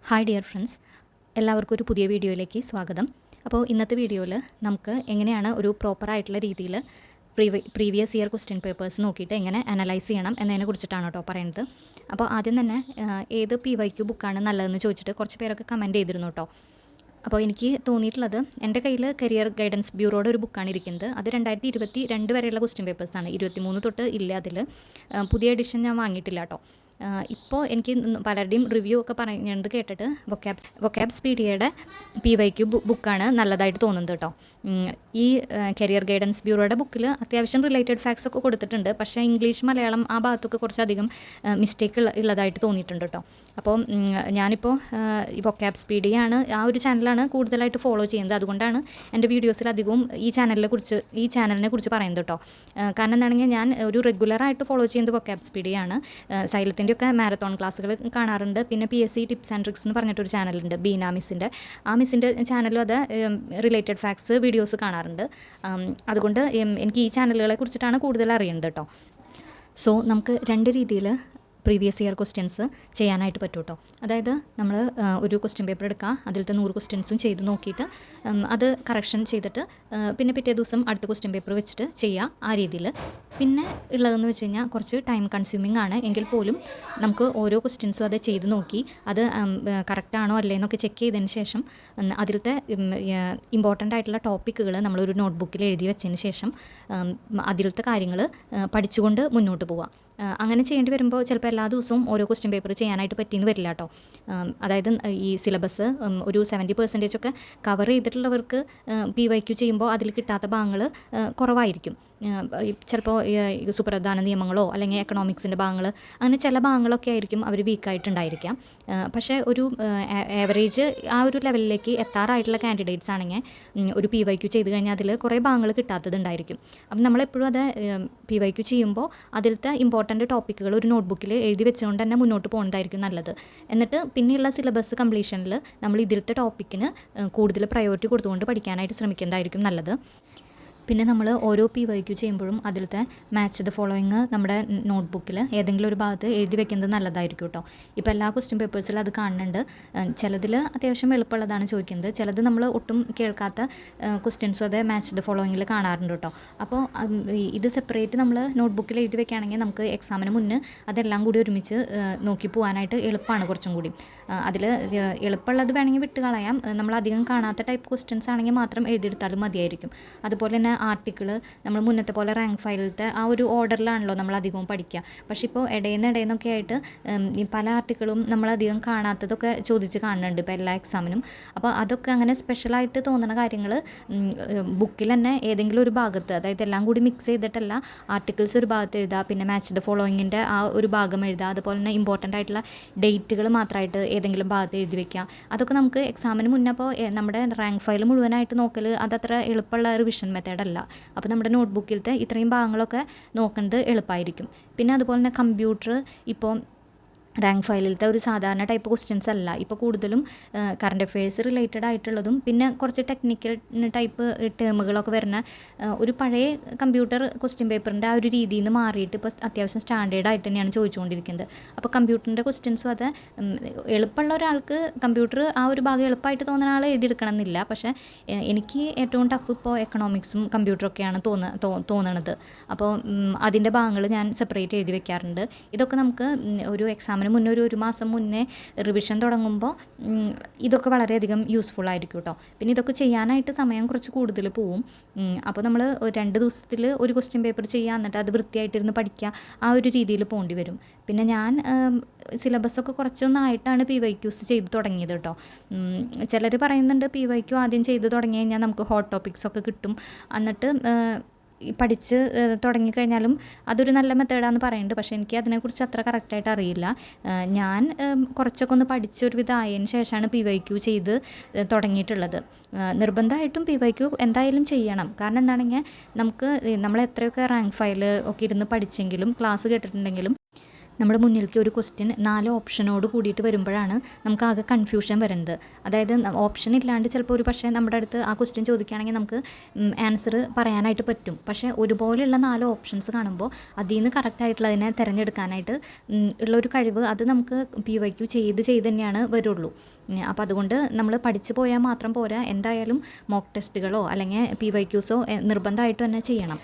Hi dear friends, എല്ലാവർക്കും ഒരു പുതിയ വീഡിയോയിലേക്ക് സ്വാഗതം. അപ്പോൾ ഇന്നത്തെ വീഡിയോയിൽ നമുക്ക് എങ്ങനെയാണ് ഒരു പ്രോപ്പറായിട്ടുള്ള രീതിയിൽ പ്രീവിയസ് ഇയർ ക്വസ്റ്റ്യൻ പേപ്പേഴ്സ് നോക്കിയിട്ട് എങ്ങനെ അനലൈസ് ചെയ്യണം എന്നതിനെ കുറിച്ചിട്ടാണ് കേട്ടോ പറയുന്നത്. അപ്പോൾ ആദ്യം തന്നെ ഏത് PYQ ബുക്കാണ് നല്ലതെന്ന് ചോദിച്ചിട്ട് കുറച്ച് പേരൊക്കെ കമൻറ്റ് ചെയ്തിരുന്നു കേട്ടോ. അപ്പോൾ എനിക്ക് തോന്നിയിട്ടുള്ളത് എൻ്റെ കയ്യിൽ കരിയർ ഗൈഡൻസ് ബ്യൂറോയുടെ ഒരു ബുക്കാണ് ഇരിക്കുന്നത്. അത് 2022 വരെയുള്ള ക്വസ്റ്റ്യൻ പേപ്പേഴ്സാണ്. 23 തൊട്ട് ഇല്ല അതിൽ. പുതിയ എഡിഷൻ ഞാൻ വാങ്ങിയിട്ടില്ല കേട്ടോ. ഇപ്പോൾ എനിക്ക് പലരുടെയും റിവ്യൂ ഒക്കെ പറയുന്നത് കേട്ടിട്ട് വൊക്കാബ്സ് പീഡിയയുടെ PYQ ബുക്കാണ് നല്ലതായിട്ട് തോന്നുന്നത് കേട്ടോ. ഈ കരിയർ ഗൈഡൻസ് ബ്യൂറോയുടെ ബുക്കിൽ അത്യാവശ്യം റിലേറ്റഡ് ഫാക്ട്സ് ഒക്കെ കൊടുത്തിട്ടുണ്ട്. പക്ഷേ ഇംഗ്ലീഷ് മലയാളം ആ ഭാഗത്തൊക്കെ കുറച്ചധികം മിസ്റ്റേക്ക് ഉള്ളതായിട്ട് തോന്നിയിട്ടുണ്ട് കേട്ടോ. അപ്പോൾ ഞാനിപ്പോൾ ഈ വൊക്കാബ്സ് പീഡിയയാണ് ആ ഒരു ചാനലാണ് കൂടുതലായിട്ട് ഫോളോ ചെയ്യുന്നത്. അതുകൊണ്ടാണ് എൻ്റെ വീഡിയോസിൽ അധികവും ഈ ചാനലിനെ കുറിച്ച് പറയുന്നത് കേട്ടോ. കാരണം എന്താണെങ്കിൽ ഞാൻ ഒരു റെഗുലറായിട്ട് ഫോളോ ചെയ്യുന്നത് വൊക്കാബ്സ് പീഡിയയാണ്. സൈലത്തിൻ്റെ ഒക്കെ മാരത്തോൺ ക്ലാസ്സുകൾ കാണാറുണ്ട്. പിന്നെ PSC ടിപ്സ് ആൻഡ് ട്രിക്സ് എന്ന് പറഞ്ഞിട്ടൊരു ചാനലുണ്ട്, ബീന മിസ്സിൻ്റെ. ആ മിസ്സിൻ്റെ ചാനലും അത് റിലേറ്റഡ് ഫാക്ട്സ് വീഡിയോസ് കാണാറുണ്ട്. അതുകൊണ്ട് എനിക്ക് ഈ ചാനലുകളെ കുറിച്ചിട്ടാണ് കൂടുതൽ അറിയുന്നത് കേട്ടോ. സോ നമുക്ക് രണ്ട് രീതിയിൽ പ്രീവിയസ് ഇയർ ക്വസ്റ്റ്യൻസ് ചെയ്യാനായിട്ട് പറ്റും കേട്ടോ. അതായത് നമ്മൾ ഒരു ക്വസ്റ്റ്യൻ പേപ്പർ എടുക്കുക, അതിലത്തെ 100 ക്വസ്റ്റ്യൻസും ചെയ്ത് നോക്കിയിട്ട് അത് കറക്ഷൻ ചെയ്തിട്ട് പിന്നെ പിറ്റേ ദിവസം അടുത്ത ക്വസ്റ്റ്യൻ പേപ്പർ വെച്ചിട്ട് ചെയ്യുക, ആ രീതിയിൽ. പിന്നെ ഉള്ളതെന്ന് വെച്ച് കഴിഞ്ഞാൽ കുറച്ച് ടൈം കൺസ്യൂമിംഗ് ആണ്. എങ്കിൽ പോലും നമുക്ക് ഓരോ ക്വസ്റ്റ്യൻസും അത് ചെയ്ത് നോക്കി അത് കറക്റ്റാണോ അല്ലേ എന്നൊക്കെ ചെക്ക് ചെയ്തതിന് ശേഷം അതിലത്തെ ഇമ്പോർട്ടൻ്റ് ആയിട്ടുള്ള ടോപ്പിക്കുകൾ നമ്മളൊരു നോട്ട്ബുക്കിൽ എഴുതി വെച്ചതിന് ശേഷം അതിലത്തെ കാര്യങ്ങൾ പഠിച്ചുകൊണ്ട് മുന്നോട്ട് പോവുക. അങ്ങനെ ചെയ്യേണ്ടി വരുമ്പോൾ ചിലപ്പോൾ എല്ലാ ദിവസവും ഓരോ ക്വസ്റ്റ്യൻ പേപ്പർ ചെയ്യാനായിട്ട് പറ്റിയെന്ന് വരില്ല കേട്ടോ. അതായത് ഈ സിലബസ് ഒരു 70% ഒക്കെ കവർ ചെയ്തിട്ടുള്ളവർക്ക് PYQ ചെയ്യുമ്പോൾ അതിൽ കിട്ടാത്ത ഭാഗങ്ങൾ കുറവായിരിക്കും. ചിലപ്പോൾ സുപ്രധാന നിയമങ്ങളോ അല്ലെങ്കിൽ എക്കണോമിക്സിൻ്റെ ഭാഗങ്ങൾ, അങ്ങനെ ചില ഭാഗങ്ങളൊക്കെ ആയിരിക്കും അവർ വീക്കായിട്ടുണ്ടായിരിക്കാം. പക്ഷേ ഒരു ആവറേജ് ആ ഒരു ലെവലിലേക്ക് എത്താറായിട്ടുള്ള കാൻഡിഡേറ്റ്സ് ആണെങ്കിൽ ഒരു PYQ ചെയ്ത് കഴിഞ്ഞാൽ അതിൽ കുറേ ഭാഗങ്ങൾ കിട്ടാത്തതുണ്ടായിരിക്കും. അപ്പം നമ്മളെപ്പോഴും അത് PYQ ചെയ്യുമ്പോൾ അതിലത്തെ ഇമ്പോർട്ടൻ്റ് ടോപ്പിക്കുകൾ ഒരു നോട്ട്ബുക്കിൽ എഴുതി വെച്ചുകൊണ്ട് തന്നെ മുന്നോട്ട് പോകുന്നതായിരിക്കും നല്ലത്. എന്നിട്ട് പിന്നെയുള്ള സിലബസ് കംപ്ലീഷനിൽ നമ്മൾ ഇതിലത്തെ ടോപ്പിക്കിന് കൂടുതൽ പ്രയോറിറ്റി കൊടുത്തുകൊണ്ട് പഠിക്കാനായിട്ട് ശ്രമിക്കുന്നതായിരിക്കും നല്ലത്. പിന്നെ നമ്മൾ ഓരോ PYQ ചെയ്യുമ്പോഴും അതിലത്തെ മാച്ച് ദ ഫോളോയിങ് നമ്മുടെ നോട്ട്ബുക്കിൽ ഏതെങ്കിലും ഒരു ഭാഗത്ത് എഴുതി വെക്കുന്നത് നല്ലതായിരിക്കും കേട്ടോ. ഇപ്പോൾ എല്ലാ ക്വസ്റ്റ്യൻ പേപ്പേഴ്സിലും അത് കാണുന്നുണ്ട്. ചിലതിൽ അത്യാവശ്യം എളുപ്പമുള്ളതാണ് ചോദിക്കുന്നത്, ചിലത് നമ്മൾ ഒട്ടും കേൾക്കാത്ത ക്വസ്റ്റ്യൻസും അതേ മാച്ച് ദ ഫോളോയിങ്ങിൽ കാണാറുണ്ട് കേട്ടോ. അപ്പോൾ ഇത് സെപ്പറേറ്റ് നമ്മൾ നോട്ട്ബുക്കിൽ എഴുതി വെക്കുകയാണെങ്കിൽ നമുക്ക് എക്സാമിന് മുന്നേ അതെല്ലാം കൂടി ഒരുമിച്ച് നോക്കി പോകാനായിട്ട് എളുപ്പമാണ് കുറച്ചും കൂടി. അതിൽ എളുപ്പമുള്ളത് വേണമെങ്കിൽ വിട്ട് കളയാം. നമ്മൾ അധികം കാണാത്ത ടൈപ്പ് ക്വസ്റ്റ്യൻസ് ആണെങ്കിൽ മാത്രം എഴുതിയെടുത്താലും മതിയായിരിക്കും. അതുപോലെ തന്നെ ആർട്ടിക്കിൾ നമ്മൾ മുന്നത്തെ പോലെ റാങ്ക് ഫയലിലത്തെ ആ ഒരു ഓർഡറിലാണല്ലോ നമ്മൾ അധികവും പഠിക്കുക. പക്ഷേ ഇപ്പോൾ ഇടയിന്നൊക്കെ ആയിട്ട് പല ആർട്ടിക്കിളും നമ്മളധികം കാണാത്തതൊക്കെ ചോദിച്ച് കാണുന്നുണ്ട് ഇപ്പോൾ എല്ലാ എക്സാമിനും. അപ്പോൾ അതൊക്കെ അങ്ങനെ സ്പെഷ്യലായിട്ട് തോന്നുന്ന കാര്യങ്ങൾ ബുക്കിൽ തന്നെ ഏതെങ്കിലും ഒരു ഭാഗത്ത്, അതായത് എല്ലാം കൂടി മിക്സ് ചെയ്തിട്ടല്ല, ആർട്ടിക്കിൾസ് ഒരു ഭാഗത്ത് എഴുതുക, പിന്നെ മാച്ച് ദ ഫോളോയിങ്ങിൻ്റെ ആ ഒരു ഭാഗം എഴുതുക, അതുപോലെ തന്നെ ഇമ്പോർട്ടൻ്റ് ആയിട്ടുള്ള ഡേറ്റുകൾ മാത്രമായിട്ട് ഏതെങ്കിലും ഭാഗത്ത് എഴുതി വയ്ക്കുക. അതൊക്കെ നമുക്ക് എക്സാമിന് മുന്നേ അപ്പോൾ നമ്മുടെ റാങ്ക് ഫയൽ മുഴുവനായിട്ട് നോക്കൽ അതത്ര എളുപ്പമുള്ള റിവിഷൻ മെത്തേഡ് അല്ല. അപ്പോൾ നമ്മുടെ നോട്ട്ബുക്കിലത്തെ ഇത്രയും ഭാഗങ്ങളൊക്കെ നോക്കുന്നത് എളുപ്പമായിരിക്കും. പിന്നെ അതുപോലെ തന്നെ കമ്പ്യൂട്ടർ ഇപ്പോൾ റാങ്ക് ഫയലിലത്തെ ഒരു സാധാരണ ടൈപ്പ് ക്വസ്റ്റ്യൻസ് അല്ല. ഇപ്പോൾ കൂടുതലും കറണ്ട് അഫെയർസ് റിലേറ്റഡ് ആയിട്ടുള്ളതും പിന്നെ കുറച്ച് ടെക്നിക്കൽ ടൈപ്പ് ടേമുകളൊക്കെ വരുന്ന ഒരു പഴയ കമ്പ്യൂട്ടർ ക്വസ്റ്റ്യൻ പേപ്പറിൻ്റെ ആ ഒരു രീതിയിൽ നിന്ന് മാറിയിട്ട് ഇപ്പോൾ അത്യാവശ്യം സ്റ്റാൻഡേർഡ് ആയിട്ട് തന്നെയാണ് ചോദിച്ചുകൊണ്ടിരിക്കുന്നത്. അപ്പോൾ കമ്പ്യൂട്ടറിൻ്റെ ക്വസ്റ്റ്യൻസും അത് എളുപ്പമുള്ള ഒരാൾക്ക് കമ്പ്യൂട്ടർ ആ ഒരു ഭാഗം എളുപ്പമായിട്ട് തോന്നുന്ന ആൾ എഴുതിയെടുക്കണം എന്നില്ല. പക്ഷേ എനിക്ക് ഏറ്റവും ടഫ് ഇപ്പോൾ എക്കണോമിക്സും കമ്പ്യൂട്ടറൊക്കെയാണ് തോന്നണത്. അപ്പോൾ അതിൻ്റെ ഭാഗങ്ങൾ ഞാൻ സെപ്പറേറ്റ് എഴുതി വെക്കാറുണ്ട്. ഇതൊക്കെ നമുക്ക് ഒരു എക്സാമിന് മുന്നേ ഒരു മാസം മുന്നേ റിവിഷൻ തുടങ്ങുമ്പോൾ ഇതൊക്കെ വളരെയധികം യൂസ്ഫുൾ ആയിരിക്കും കേട്ടോ. പിന്നെ ഇതൊക്കെ ചെയ്യാനായിട്ട് സമയം കുറച്ച് കൂടുതൽ പോവും. അപ്പോൾ നമ്മൾ 2 ദിവസത്തിൽ ഒരു ക്വസ്റ്റ്യൻ പേപ്പർ ചെയ്യുക, എന്നിട്ട് അത് വൃത്തിയായിട്ടിരുന്ന് പഠിക്കുക, ആ ഒരു രീതിയിൽ പോകേണ്ടി വരും. പിന്നെ ഞാൻ സിലബസൊക്കെ കുറച്ചൊന്നായിട്ടാണ് PYQs ചെയ്ത് തുടങ്ങിയത് കേട്ടോ. ചിലർ പറയുന്നുണ്ട് PYQ ആദ്യം ചെയ്ത് തുടങ്ങി കഴിഞ്ഞാൽ നമുക്ക് ഹോട്ട് ടോപ്പിക്സൊക്കെ കിട്ടും, എന്നിട്ട് പഠിച്ച് തുടങ്ങിക്കഴിഞ്ഞാലും അതൊരു നല്ല മെത്തേഡാണെന്ന് പറയുന്നുണ്ട്. പക്ഷേ എനിക്ക് അതിനെക്കുറിച്ച് അത്ര കറക്റ്റായിട്ട് അറിയില്ല. ഞാൻ കുറച്ചൊക്കെ ഒന്ന് പഠിച്ചൊരുവിധം ആയതിന് ശേഷമാണ് PYQ ചെയ്ത് തുടങ്ങിയിട്ടുള്ളത്. നിർബന്ധമായിട്ടും PYQ എന്തായാലും ചെയ്യണം. കാരണം എന്താണെങ്കിൽ നമ്മൾ എത്രയൊക്കെ റാങ്ക് ഫയൽ ഒക്കെ ഇരുന്ന് പഠിച്ചെങ്കിലും ക്ലാസ് കേട്ടിട്ടുണ്ടെങ്കിലും നമ്മുടെ മുന്നിലേക്ക് ഒരു ക്വസ്റ്റ്യൻ 4 ഓപ്ഷനോട് കൂടിയിട്ട് വരുമ്പോഴാണ് നമുക്ക് ആകെ കൺഫ്യൂഷൻ വരുന്നത്. അതായത് ഓപ്ഷൻ ഇല്ലാണ്ട് ചിലപ്പോൾ ഒരു പക്ഷേ നമ്മുടെ അടുത്ത് ആ ക്വസ്റ്റ്യൻ ചോദിക്കുകയാണെങ്കിൽ നമുക്ക് ആൻസർ പറയാനായിട്ട് പറ്റും. പക്ഷേ ഒരുപോലെയുള്ള 4 ഓപ്ഷൻസ് കാണുമ്പോൾ അതിൽ നിന്ന് കറക്റ്റായിട്ടുള്ളതിനെ തിരഞ്ഞെടുക്കാനായിട്ട് ഉള്ളൊരു കഴിവ് അത് നമുക്ക് PYQ ചെയ്ത് തന്നെയാണ് വരുള്ളൂ. അപ്പോൾ അതുകൊണ്ട് നമ്മൾ പഠിച്ചു പോയാൽ മാത്രം പോരാ, എന്തായാലും മോക്ക് ടെസ്റ്റുകളോ അല്ലെങ്കിൽ PYQസോ നിർബന്ധമായിട്ട് തന്നെ ചെയ്യണം.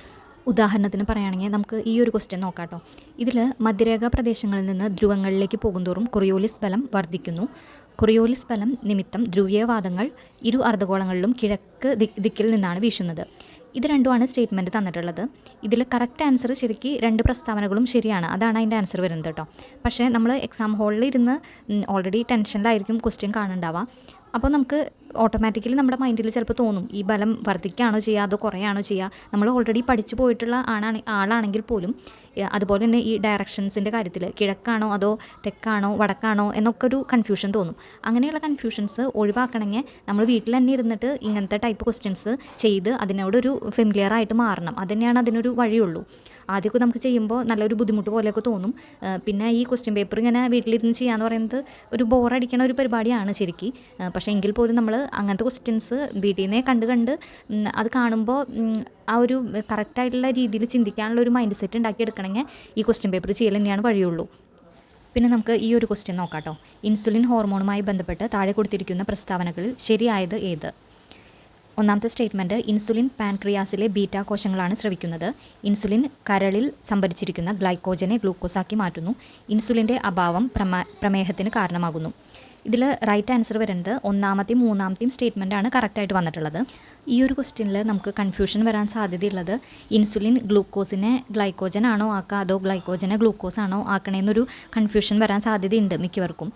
ഉദാഹരണത്തിന് പറയുകയാണെങ്കിൽ നമുക്ക് ഈ ഒരു ക്വസ്റ്റ്യൻ നോക്കാം കേട്ടോ. ഇതിൽ മധ്യരേഖാ പ്രദേശങ്ങളിൽ നിന്ന് ധ്രുവങ്ങളിലേക്ക് പോകുന്തോറും കൊറിയോളിസ് ബലം വർദ്ധിക്കുന്നു. കൊറിയോളിസ് ബലം നിമിത്തം ധ്രുവീയവാദങ്ങൾ ഇരു അർദ്ധഗോളങ്ങളിലും കിഴക്ക് ദിക്കിൽ നിന്നാണ് വീശുന്നത്. ഇത് രണ്ടുമാണ് സ്റ്റേറ്റ്മെൻറ്റ് തന്നിട്ടുള്ളത്. ഇതിൽ കറക്റ്റ് ആൻസർ ശരിക്കും 2 പ്രസ്താവനകളും ശരിയാണ്, അതാണ് അതിൻ്റെ ആൻസർ വരുന്നത് കേട്ടോ. പക്ഷേ നമ്മൾ എക്സാം ഹാളിൽ ഇരുന്ന് ഓൾറെഡി ടെൻഷനിലായിരിക്കും ക്വസ്റ്റ്യൻ കാണുന്നുണ്ടാവുക. അപ്പോൾ നമുക്ക് ഓട്ടോമാറ്റിക്കലി നമ്മുടെ മൈൻഡിൽ ചിലപ്പോൾ തോന്നും ഈ ബലം വർദ്ധിക്കുകയാണോ ചെയ്യുക അതോ കുറയാണോ ചെയ്യുക. നമ്മൾ ഓൾറെഡി പഠിച്ചു പോയിട്ടുള്ള ആളാണെങ്കിൽ പോലും അതുപോലെ തന്നെ ഈ ഡയറക്ഷൻസിൻ്റെ കാര്യത്തിൽ കിഴക്കാണോ അതോ തെക്കാണോ വടക്കാണോ എന്നൊക്കെ ഒരു കൺഫ്യൂഷൻ തോന്നും. അങ്ങനെയുള്ള കൺഫ്യൂഷൻസ് ഒഴിവാക്കണമെങ്കിൽ നമ്മൾ വീട്ടിൽ തന്നെ ഇരുന്നിട്ട് ഇങ്ങനത്തെ ടൈപ്പ് ക്വസ്റ്റ്യൻസ് ചെയ്ത് അതിനോടൊരു ഫെമിലിയർ ആയിട്ട് മാറണം. അതുതന്നെയാണ് അതിനൊരു വഴിയുള്ളൂ. ആദ്യമൊക്കെ നമുക്ക് ചെയ്യുമ്പോൾ നല്ലൊരു ബുദ്ധിമുട്ട് പോലെയൊക്കെ തോന്നും. പിന്നെ ഈ ക്വസ്റ്റ്യൻ പേപ്പർ ഇങ്ങനെ വീട്ടിലിരുന്ന് ചെയ്യാന്ന് പറയുന്നത് ഒരു ബോറടിക്കണ ഒരു പരിപാടിയാണ് ശരിക്കും. പക്ഷേ എങ്കിൽ പോലും നമ്മൾ അങ്ങനത്തെ ക്വസ്റ്റ്യൻസ് വീട്ടിൽ നിന്നേ കണ്ട് അത് കാണുമ്പോൾ ആ ഒരു കറക്റ്റായിട്ടുള്ള രീതിയിൽ ചിന്തിക്കാനുള്ള ഒരു മൈൻഡ് സെറ്റ് ഉണ്ടാക്കിയെടുക്കണമെങ്കിൽ ഈ ക്വസ്റ്റ്യൻ പേപ്പർ ചെയ്യൽ തന്നെയാണ് വഴിയുള്ളൂ. പിന്നെ നമുക്ക് ഈ ഒരു ക്വസ്റ്റ്യൻ നോക്കാം കേട്ടോ. ഇൻസുലിൻ ഹോർമോണുമായി ബന്ധപ്പെട്ട് താഴെ കൊടുത്തിരിക്കുന്ന പ്രസ്താവനകളിൽ ശരിയായത് ഏത്? ഒന്നാമത്തെ സ്റ്റേറ്റ്മെൻറ്റ്, ഇൻസുലിൻ പാൻക്രിയാസിലെ ബീറ്റാ കോശങ്ങളാണ് സ്രവിക്കുന്നത്. ഇൻസുലിൻ കരളിൽ സംഭരിച്ചിരിക്കുന്ന ഗ്ലൈക്കോജനെ ഗ്ലൂക്കോസാക്കി മാറ്റുന്നു. ഇൻസുലിൻ്റെ അഭാവം പ്രമേഹത്തിന് കാരണമാകുന്നു. ഇതിൽ റൈറ്റ് ആൻസർ വരുന്നത് ഒന്നാമത്തെയും മൂന്നാമത്തെയും സ്റ്റേറ്റ്മെൻറ്റാണ് കറക്റ്റായിട്ട് വന്നിട്ടുള്ളത്. ഈ ഒരു ക്വസ്റ്റ്യനിൽ നമുക്ക് കൺഫ്യൂഷൻ വരാൻ സാധ്യതയുള്ളത് ഇൻസുലിൻ ഗ്ലൂക്കോസിനെ ഗ്ലൈക്കോജൻ ആണോ ആക്കുക അതോ ഗ്ലൈക്കോജനെ ഗ്ലൂക്കോസ് ആണോ ആക്കണമെന്നൊരു കൺഫ്യൂഷൻ വരാൻ സാധ്യതയുണ്ട് മിക്കവർക്കും,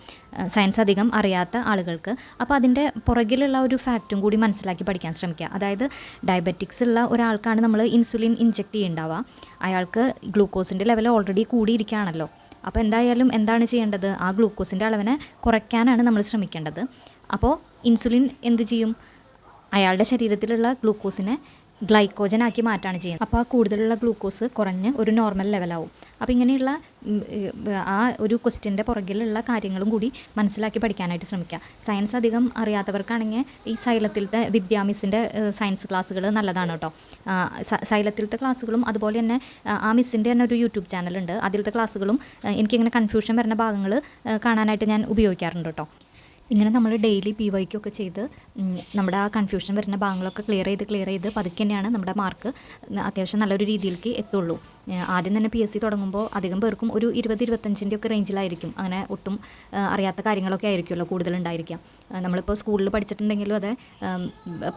സയൻസ് അധികം അറിയാത്ത ആളുകൾക്ക്. അപ്പോൾ അതിൻ്റെ പുറകിലുള്ള ഒരു ഫാക്റ്റും കൂടി മനസ്സിലാക്കി പഠിക്കാൻ ശ്രമിക്കുക. അതായത് ഡയബറ്റിക്സ് ഉള്ള ഒരാൾക്കാണ് നമ്മൾ ഇൻസുലിൻ ഇഞ്ചെക്റ്റ് ചെയ്യുന്നുണ്ടാവുക. അയാൾക്ക് ഗ്ലൂക്കോസിൻ്റെ ലെവൽ ഓൾറെഡി കൂടിയിരിക്കുകയാണല്ലോ. അപ്പോൾ എന്തായാലും എന്താണ് ചെയ്യേണ്ടത്? ആ ഗ്ലൂക്കോസിൻ്റെ അളവിനെ കുറയ്ക്കാനാണ് നമ്മൾ ശ്രമിക്കേണ്ടത്. അപ്പോൾ ഇൻസുലിൻ എന്ത് ചെയ്യും? അയാളുടെ ശരീരത്തിലുള്ള ഗ്ലൂക്കോസിനെ ഗ്ലൈക്കോജനാക്കി മാറ്റാണ് ചെയ്യുന്നത്. അപ്പോൾ ആ കൂടുതലുള്ള ഗ്ലൂക്കോസ് കുറഞ്ഞ് ഒരു നോർമൽ ലെവലാവും. അപ്പോൾ ഇങ്ങനെയുള്ള ആ ഒരു ക്വസ്റ്റ്യൻ്റെ പുറകിലുള്ള കാര്യങ്ങളും കൂടി മനസ്സിലാക്കി പഠിക്കാനായിട്ട് ശ്രമിക്കുക. സയൻസ് അധികം അറിയാത്തവർക്കാണെങ്കിൽ ഈ സൈലത്തിലത്തെ വിദ്യാമിസ്സിൻ്റെ സയൻസ് ക്ലാസ്സുകൾ നല്ലതാണ് കേട്ടോ. സൈലത്തിലത്തെ ക്ലാസ്സുകളും അതുപോലെ തന്നെ ആ മിസ്സിൻ്റെ തന്നെ ഒരു യൂട്യൂബ് ചാനലുണ്ട്. അതിലത്തെ ക്ലാസ്സുകളും എനിക്കിങ്ങനെ കൺഫ്യൂഷൻ വരുന്ന ഭാഗങ്ങൾ കാണാനായിട്ട് ഞാൻ ഉപയോഗിക്കാറുണ്ട് കേട്ടോ. ഇങ്ങനെ നമ്മൾ ഡെയിലി PYQ ഒക്കെ ചെയ്ത് നമ്മുടെ ആ കൺഫ്യൂഷൻ വരുന്ന ഭാഗങ്ങളൊക്കെ ക്ലിയർ ചെയ്ത് പതുക്കെ തന്നെയാണ് നമ്മുടെ മാർക്ക് അത്യാവശ്യം നല്ലൊരു രീതിയിലേക്ക് എത്തുള്ളൂ. ആദ്യം തന്നെ PSC തുടങ്ങുമ്പോൾ അധികം പേർക്കും ഒരു 20-25 ഒക്കെ റേഞ്ചിലായിരിക്കും. അങ്ങനെ ഒട്ടും അറിയാത്ത കാര്യങ്ങളൊക്കെ ആയിരിക്കുമല്ലോ കൂടുതലുണ്ടായിരിക്കാം. നമ്മളിപ്പോൾ സ്കൂളിൽ പഠിച്ചിട്ടുണ്ടെങ്കിലും അതെ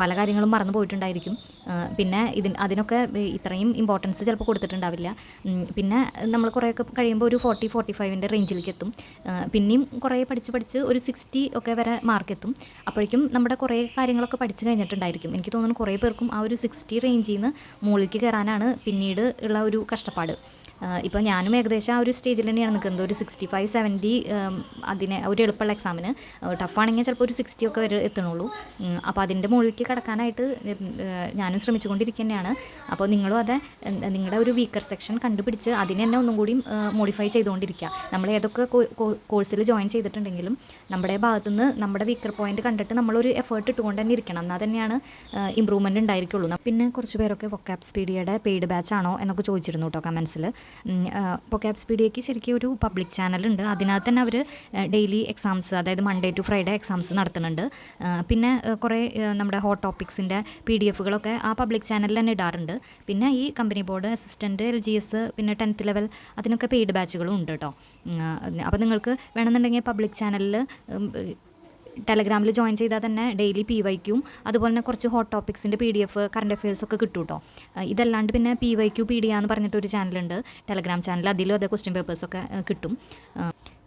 പല കാര്യങ്ങളും മറന്നു പോയിട്ടുണ്ടായിരിക്കും. പിന്നെ അതിനൊക്കെ ഇത്രയും ഇമ്പോർട്ടൻസ് ചിലപ്പോൾ കൊടുത്തിട്ടുണ്ടാവില്ല. പിന്നെ നമ്മൾ കുറേയൊക്കെ കഴിയുമ്പോൾ ഒരു 40-45 റേഞ്ചിലേക്ക് എത്തും. പിന്നെയും കുറേ പഠിച്ച് ഒരു 60 ഒക്കെ വരെ മാർക്ക് എത്തും. അപ്പോഴേക്കും നമ്മുടെ കുറേ കാര്യങ്ങളൊക്കെ പഠിച്ചു കഴിഞ്ഞിട്ടുണ്ടായിരിക്കും. എനിക്ക് തോന്നുന്നു കുറേ പേർക്കും ആ ഒരു 60 റേഞ്ചിൽ നിന്ന് മുകളിലേക്ക് കയറാനാണ് പിന്നീട് ഉള്ള ഒരു കഷ്ടപ്പാട്. ഇപ്പോൾ ഞാനും ഏകദേശം ആ ഒരു സ്റ്റേജിൽ തന്നെയാണ് നിൽക്കുന്നത്. ഒരു 65-70 അതിന് ഒരു എളുപ്പമുള്ള എക്സാമിന്, ടഫാണെങ്കിൽ ചിലപ്പോൾ ഒരു 60 ഒക്കെ വരെ എത്തണുള്ളൂ. അപ്പോൾ അതിൻ്റെ മുകളിലേക്ക് കടക്കാനായിട്ട് ഞാനും ശ്രമിച്ചുകൊണ്ടിരിക്കുക തന്നെയാണ്. അപ്പോൾ നിങ്ങളും അതെ നിങ്ങളുടെ ഒരു വീക്കർ സെക്ഷൻ കണ്ടുപിടിച്ച് അതിനെ തന്നെ ഒന്നും കൂടി മോഡിഫൈ ചെയ്തുകൊണ്ടിരിക്കുക. നമ്മൾ ഏതൊക്കെ കോഴ്സിൽ ജോയിൻ ചെയ്തിട്ടുണ്ടെങ്കിലും നമ്മുടെ ഭാഗത്തുനിന്ന് നമ്മുടെ വീക്കർ പോയിന്റ് കണ്ടിട്ട് നമ്മളൊരു എഫേർട്ട് ഇട്ടുകൊണ്ട് തന്നെ ഇരിക്കണം. എന്നാൽ തന്നെയാണ് ഇമ്പ്രൂവ്മെൻറ്റ് ഉണ്ടായിരിക്കുള്ളൂ. പിന്നെ കുറച്ച് പേരൊക്കെ വൊക്കാബ്സ്പീഡിയയുടെ പെയ്ഡ് ബാച്ച് ആണോ എന്നൊക്കെ ചോദിച്ചിരുന്നു കേട്ടോ കമൻസിൽ. വൊക്കാബ്സ്പീഡിയയ്ക്ക് ശരിക്കും ഒരു പബ്ലിക് ചാനലുണ്ട്. അതിനകത്ത് തന്നെ അവർ ഡെയിലി എക്സാംസ്, അതായത് മൺഡേ ടു ഫ്രൈഡേ എക്സാംസ് നടത്തുന്നുണ്ട്. പിന്നെ കുറേ നമ്മുടെ ഹോട്ട് ടോപ്പിക്സിൻ്റെ PDFകളൊക്കെ ആ പബ്ലിക് ചാനലിൽ തന്നെ ഇടാറുണ്ട്. പിന്നെ ഈ കമ്പനി ബോർഡ് അസിസ്റ്റൻറ്റ്, LGS, പിന്നെ 10th ലെവൽ അതിനൊക്കെ പെയ്ഡ് ബാച്ചുകളും ഉണ്ട് കേട്ടോ. അപ്പോൾ നിങ്ങൾക്ക് വേണമെന്നുണ്ടെങ്കിൽ പബ്ലിക് ചാനലിൽ ടെലഗ്രാമിൽ ജോയിൻ ചെയ്താൽ തന്നെ ഡെയിലി PYQയും അതുപോലെ തന്നെ കുറച്ച് ഹോട്ട് ടോപ്പിക്സിൻ്റെ PDF, കറണ്ട് അഫയേഴ്സൊക്കെ കിട്ടും കേട്ടോ. ഇതല്ലാണ്ട് പിന്നെ PYQpedia എന്ന് പറഞ്ഞിട്ടൊരു ചാനലുണ്ട്, ടെലഗ്രാം ചാനൽ. അതിലും അതേ ക്വസ്റ്റ്യൻ പേപ്പേഴ്സൊക്കെ കിട്ടും.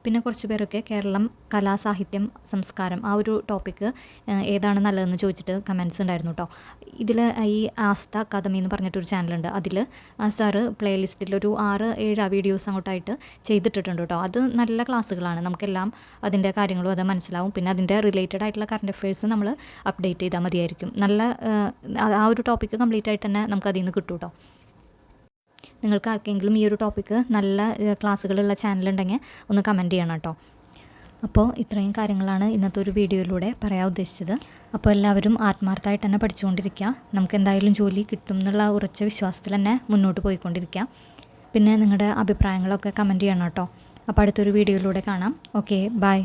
പിന്നെ കുറച്ച് പേരൊക്കെ കേരളം, കലാ, സാഹിത്യം, സംസ്കാരം ആ ഒരു ടോപ്പിക്ക് ഏതാണ് നല്ലതെന്ന് ചോദിച്ചിട്ട് കമൻസ് ഉണ്ടായിരുന്നു കേട്ടോ. ഇതിൽ ഈ ആസ്ഥ അക്കാദമി എന്ന് പറഞ്ഞിട്ടൊരു ചാനലുണ്ട്. അതിൽ സാറ് പ്ലേലിസ്റ്റിൽ ഒരു 6-7 വീഡിയോസ് അങ്ങോട്ടായിട്ട് ചെയ്തിട്ടിട്ടുണ്ട് കേട്ടോ. അത് നല്ല ക്ലാസ്സുകളാണ്. നമുക്കെല്ലാം അതിൻ്റെ കാര്യങ്ങളും അത് മനസ്സിലാവും. പിന്നെ അതിൻ്റെ റിലേറ്റഡ് ആയിട്ടുള്ള കറണ്ട് അഫയേഴ്സ് നമ്മൾ അപ്ഡേറ്റ് ചെയ്താൽ മതിയായിരിക്കും. നല്ല ആ ഒരു ടോപ്പിക്ക് കംപ്ലീറ്റ് ആയിട്ട് തന്നെ നമുക്ക് അതിൽ നിന്ന് കിട്ടും കേട്ടോ. നിങ്ങൾക്ക് ആർക്കെങ്കിലും ഈ ഒരു ടോപ്പിക്ക് നല്ല ക്ലാസ്സുകളുള്ള ചാനലുണ്ടെങ്കിൽ ഒന്ന് കമൻറ്റ് ചെയ്യണം കേട്ടോ. അപ്പോൾ ഇത്രയും കാര്യങ്ങളാണ് ഇന്നത്തെ ഒരു വീഡിയോയിലൂടെ പറയാൻ ഉദ്ദേശിച്ചത്. അപ്പോൾ എല്ലാവരും ആത്മാർത്ഥമായിട്ട് തന്നെ പഠിച്ചുകൊണ്ടിരിക്കുക. നമുക്ക് എന്തായാലും ജോലി കിട്ടും എന്നുള്ള ഉറച്ച വിശ്വാസത്തിൽ തന്നെ മുന്നോട്ട് പോയിക്കൊണ്ടിരിക്കുക. പിന്നെ നിങ്ങളുടെ അഭിപ്രായങ്ങളൊക്കെ കമൻറ്റ് ചെയ്യണം കേട്ടോ. അപ്പോൾ അടുത്തൊരു വീഡിയോയിലൂടെ കാണാം. Okay, by.